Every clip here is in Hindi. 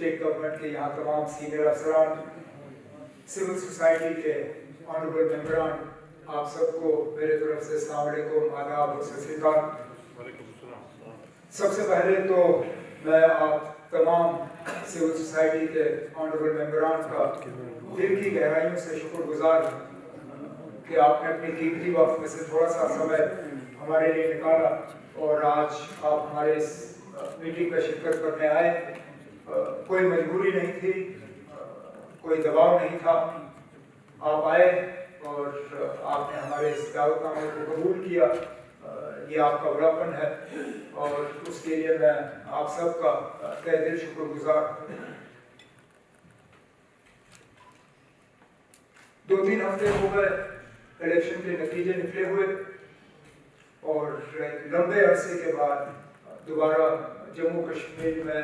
स्टेट गवर्नमेंट के यहाँ तमाम सीनियर अफसरान, सिविल सोसाइटी के ऑनरेबल मेंबरान, आप सबको मेरे तरफ से अस्सलाम वालेकुम, आदाब और सत श्री अकाल। सबसे पहले तो मैं आप तमाम सिविल सोसाइटी के ऑनरेबल मेंबरान का दिल की गहराइयों से शुक्रगुजार हूँ कि आपने अपनी कीमती वक्त में से थोड़ा सा समय हमारे लिए निकाला और आज आप हमारे इस मीटिंग में शिरकत करने आए। कोई मजबूरी नहीं थी, कोई दबाव नहीं था, आप आए और आपने हमारे इस दावतनामे को कबूल किया। ये आपका बड़ापन है और उसके लिए मैं आप सबका तहे दिल शुक्रगुजार हूँ। 2-3 हफ्ते हो गए इलेक्शन के नतीजे निकले हुए और लंबे अरसे के बाद दोबारा जम्मू कश्मीर में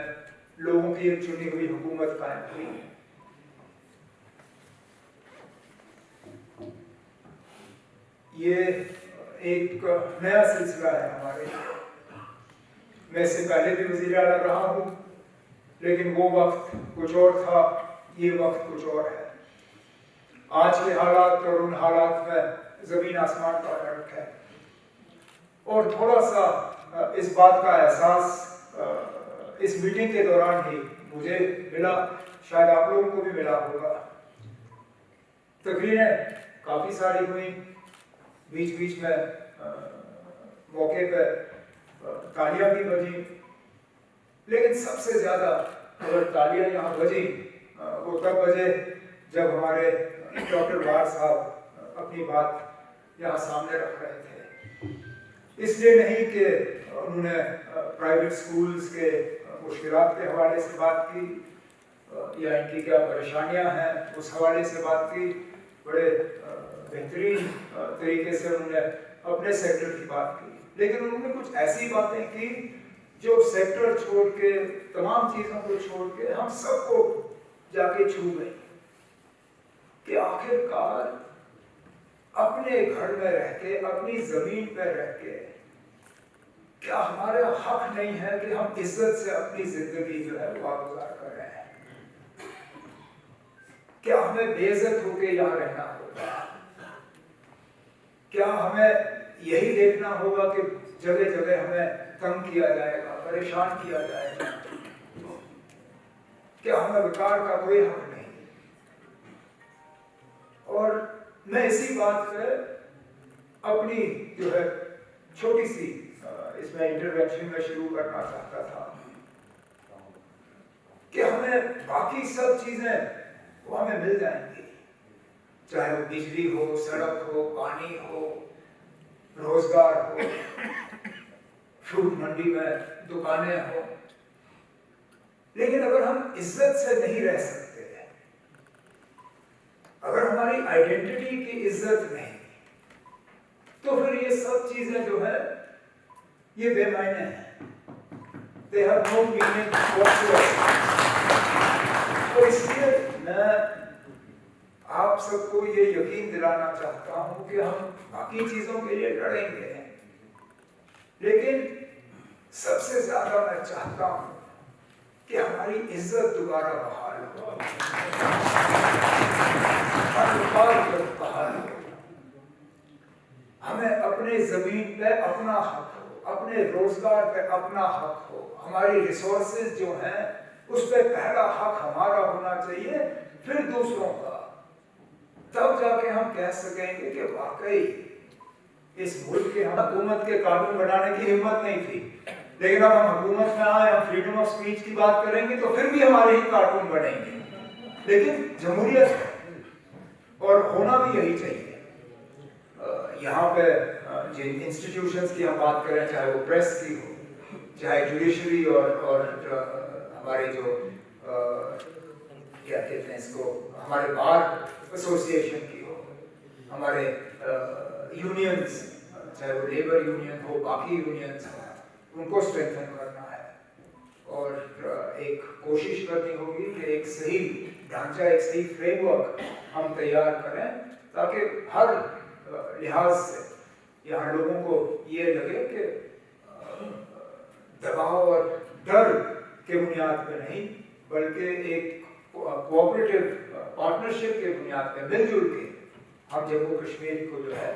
लोगों की एक चुनी हुई हुकूमत कायम हुई। ये एक नया सिलसिला है हमारे। मैं इससे पहले भी वज़ीर आला रहा हूँ, लेकिन वो वक्त कुछ और था, ये वक्त कुछ और है। आज के हालात और उन हालात में ज़मीन आसमान का फर्क है और थोड़ा सा इस बात का एहसास इस मीटिंग के दौरान ही मुझे मिला, शायद आप लोगों को भी मिला होगा। तकरीरें काफ़ी सारी हुई, बीच बीच में मौके पर तालियां भी बजी, लेकिन सबसे ज़्यादा अगर तालियां यहाँ बजी वो तब बजे जब हमारे डॉक्टर वार साहब अपनी बात यहाँ सामने रख रहे थे। इसलिए नहीं कि उन्होंने प्राइवेट स्कूल्स के मुश्किलात के हवाले से बात की या इनकी क्या परेशानियां हैं उस हवाले से बात की। बड़े बेहतरीन तरीके से उन्होंने अपने सेक्टर की बात की, लेकिन उन्होंने कुछ ऐसी बातें की जो सेक्टर छोड़ के, तमाम चीज़ों को छोड़ के हम सबको जाके छू गई कि आखिरकार अपने घर में रह के, अपनी ज़मीन पर रह के, क्या हमारा हक नहीं है कि हम इज्जत से अपनी ज़िंदगी जो है वो गुजार कर रहे हैं? क्या हमें बेइज्जत होके यहाँ रहना होगा? क्या हमें यही देखना होगा कि जगह जगह हमें तंग किया जाएगा, परेशान किया जाएगा? क्या हमें विकार का कोई हक नहीं? और मैं इसी बात पे अपनी जो है छोटी सी इसमें इंटरवेंशन में शुरू करना चाहता था कि हमें बाकी सब चीजें वो हमें मिल जाएंगी, चाहे वो बिजली हो, सड़क हो, पानी हो, रोजगार हो, फ्रूट मंडी में दुकानें हो, लेकिन अगर हम इज्जत से नहीं रह सकते, अगर हमारी आइडेंटिटी की इज्जत नहीं, तो फिर ये सब चीजें जो है ये बेमायने हैं। They have no meaning whatsoever। तो इसलिए मैं आप सबको ये यकीन दिलाना चाहता हूँ कि हम बाकी चीजों के लिए लड़ेंगे, लेकिन सबसे ज्यादा मैं चाहता हूँ कि हमारी इज्जत दोबारा बहाल हो, बहाल हो। हमें अपने जमीन पे अपना हक हो, अपने रोजगार पे अपना हक हो, हमारी रिसोर्सेज जो हैं उस पे पहला हक हमारा होना चाहिए, फिर दूसरों का। तब जाके हम कह सकेंगे कि वाकई इस मुल्क के हम हुकूमत के कानून बनाने की हिम्मत नहीं थी, लेकिन अब हम हुकूमत में आए, हम फ्रीडम ऑफ स्पीच की बात करेंगे तो फिर भी हमारे ही कार्टून बनेंगे। लेकिन जमहूरियत है और होना भी यही चाहिए। यहाँ पे जिन इंस्टीट्यूशंस की हम बात करें, चाहे वो प्रेस की हो, चाहे जुडिशरी और हमारे जो क्या कहते हैं इसको, हमारे बार एसोसिएशन की हो, हमारे यूनियंस, चाहे वो लेबर यूनियन हो, बाकी यूनियंस हो, उनको स्ट्रेंथन करना है और एक कोशिश करनी होगी कि एक सही ढांचा, एक सही फ्रेमवर्क हम तैयार करें ताकि हर लिहाज से यहाँ लोगों को ये लगे कि दबाव और डर के बुनियाद पर नहीं, बल्कि एक कोऑपरेटिव पार्टनरशिप के बुनियाद पर मिलजुल के हम जम्मू कश्मीर को जो है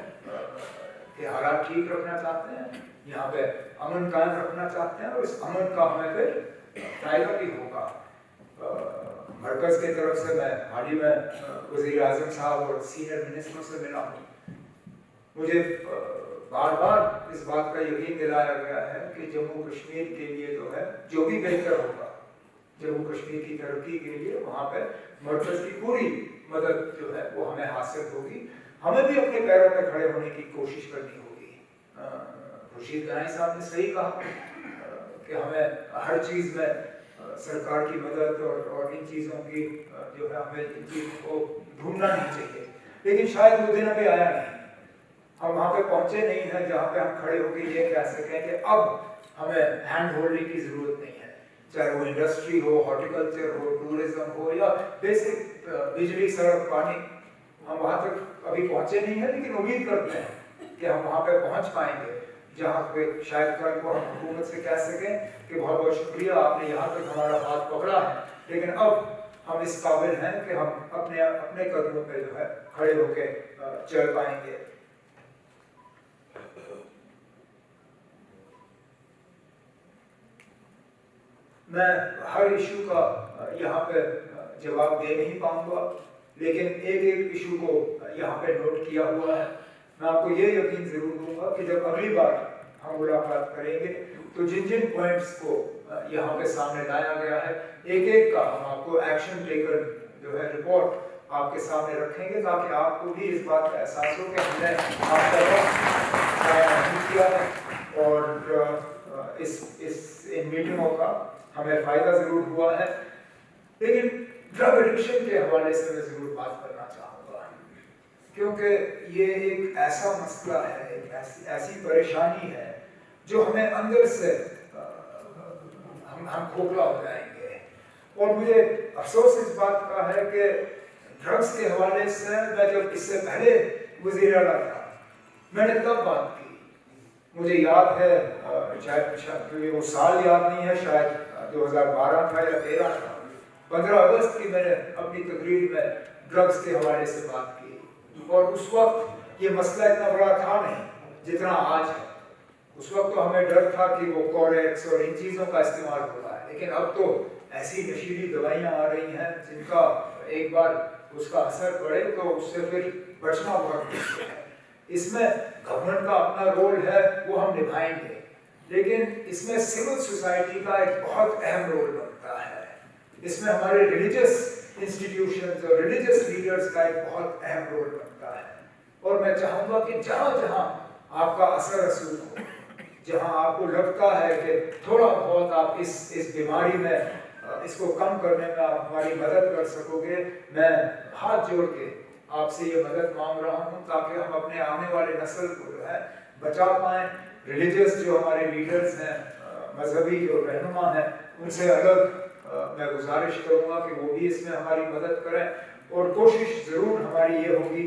के हालात ठीक रखना चाहते हैं, यहाँ पे अमन कायम रखना चाहते हैं और इस अमन का हमें फिर फायदा भी होगा। मरकज़ की तरफ से मैं हाल ही में वज़ीर आज़म साहब और सीनियर मिनिस्टरों से मिला हूँ। मुझे बार बार इस बात का यकीन दिलाया गया है कि जम्मू कश्मीर के लिए जो है जो भी बेहतर होगा जम्मू कश्मीर की तरक्की के लिए, वहाँ पे मरकज़ की पूरी मदद जो है वो हमें हासिल होगी। हमें भी अपने पैरों पर खड़े होने की कोशिश करनी होगी। खुर्शीद गनाई साहब ने सही कहा कि हमें हर चीज़ में सरकार की मदद और इन चीज़ों की जो है हमें इन चीज़ों को ढूंढना नहीं चाहिए, लेकिन शायद वो दिन अभी आया नहीं। हम वहाँ पे पहुँचे नहीं हैं जहाँ पे हम खड़े होकर ये कह सकें कि अब हमें हैंड होल्डिंग की ज़रूरत नहीं है, चाहे वो इंडस्ट्री हो, हॉर्टिकल्चर हो, टूरिज्म हो या बेसिक बिजली, सड़क, पानी। हम वहाँ तक अभी पहुँचे नहीं हैं, लेकिन उम्मीद करते हैं कि हम वहाँ पे पहुँच पाएंगे जहाँ पे शायद कल को हम हुकूमत से कह सकें कि बहुत बहुत शुक्रिया, आपने यहाँ तक हमारा हाथ पकड़ा है, लेकिन अब हम इस काबिल हैं कि हम अपने अपने कदमों पे जो है खड़े होकर चल पाएंगे। मैं हर इशू का यहाँ पे जवाब दे नहीं पाऊंगा, लेकिन एक एक इशू को यहाँ पे नोट किया हुआ है। मैं आपको ये यकीन जरूर दूंगा कि जब अगली बार हम मुलाकात करेंगे तो जिन जिन पॉइंट्स को यहाँ पे सामने लाया गया है, एक एक का हम आपको एक्शन टेकन जो है रिपोर्ट आपके सामने रखेंगे, ताकि आपको भी इस बात का एहसास हो कि हमने आपका वक्त किया है और इन मीटिंगों का हमें फ़ायदा ज़रूर हुआ है। लेकिन ड्रग एडिक्शन के हवाले से मैं ज़रूर बात करना चाहूँगा, क्योंकि ये एक ऐसा मसला है, एक ऐसी परेशानी है जो हमें अंदर से हम खोखला हो जाएंगे। और मुझे अफसोस इस बात का है कि ड्रग्स के हवाले से मैं जब इससे पहले वज़ीर आला था, मैंने तब बात की। मुझे याद है, शायद वो साल याद नहीं है, शायद 2012 था या 13 था, 15 अगस्त की मैंने अपनी तकरीर में ड्रग्स के हवाले से बात की। और उस वक्त ये मसला इतना बड़ा था नहीं जितना आज है। उस वक्त तो हमें डर था कि वो कोरेक्स और इन चीज़ों का इस्तेमाल हो रहा है, लेकिन अब तो ऐसी नशीली दवाइयाँ आ रही हैं जिनका एक बार उसका असर पड़े तो उससे फिर बचना बहुत मुश्किल है। इसमें गवर्नमेंट का अपना रोल है, वो हम निभाएंगे, लेकिन इसमें सिविल सोसाइटी का एक बहुत अहम रोल बनता है। इसमें हमारे रिलीजियस इंस्टीट्यूशंस और रिलीजियस लीडर्स का एक बहुत अहम रोल बनता है। और मैं चाहूँगा कि जहाँ जहाँ आपका असर रसूख हो, जहाँ आपको लगता है कि थोड़ा बहुत आप इस बीमारी में इसको कम करने में आप हमारी मदद कर सकोगे, मैं हाथ जोड़ के आपसे ये मदद मांग रहा हूँ, ताकि हम अपने आने वाले नस्ल को जो है बचा पाएँ। रिलीजियस जो हमारे लीडर्स हैं, मजहबी जो रहनुमा हैं, उनसे अलग मैं गुजारिश करूँगा कि वो भी इसमें हमारी मदद करें। और कोशिश ज़रूर हमारी ये होगी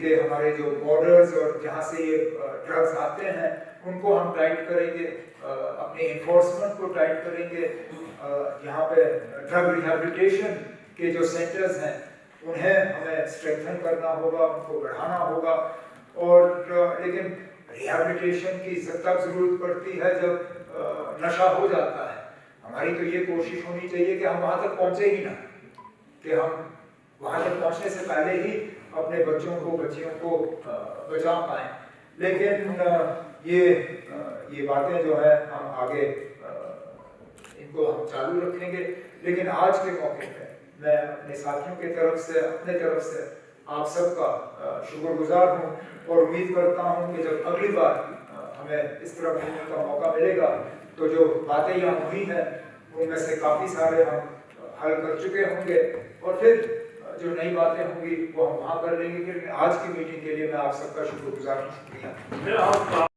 कि हमारे जो बॉर्डर्स और जहाँ से ये ड्रग्स आते हैं उनको हम टाइट करेंगे, अपने इन्फोर्समेंट को टाइट करेंगे। यहाँ पे ड्रग रिहैबिलिटेशन के जो सेंटर्स हैं उन्हें हमें स्ट्रेंथन करना होगा, उनको बढ़ाना होगा। और लेकिन रिहैबिलिटेशन की तब ज़रूरत पड़ती है जब नशा हो जाता है। हमारी तो ये कोशिश होनी चाहिए कि हम वहाँ तक पहुँचे ही ना, कि हम वहाँ तक पहुँचने से पहले ही अपने बच्चों को बच्चियों को बचा पाएँ। लेकिन ये बातें जो है हम आगे इनको हम चालू रखेंगे। लेकिन आज के मौके पे मैं अपने साथियों की तरफ से, अपने तरफ से आप सबका शुक्रगुजार हूँ और उम्मीद करता हूँ कि जब अगली बार हमें इस तरह मिलने का मौका मिलेगा तो जो बातें यहाँ हुई हैं उनमें से काफ़ी सारे हम हल कर चुके होंगे और फिर जो नई बातें होंगी वो हम वहाँ कर लेंगे। आज की मीटिंग के लिए मैं आप सबका शुक्रगुजार हूँ। शुक्रिया।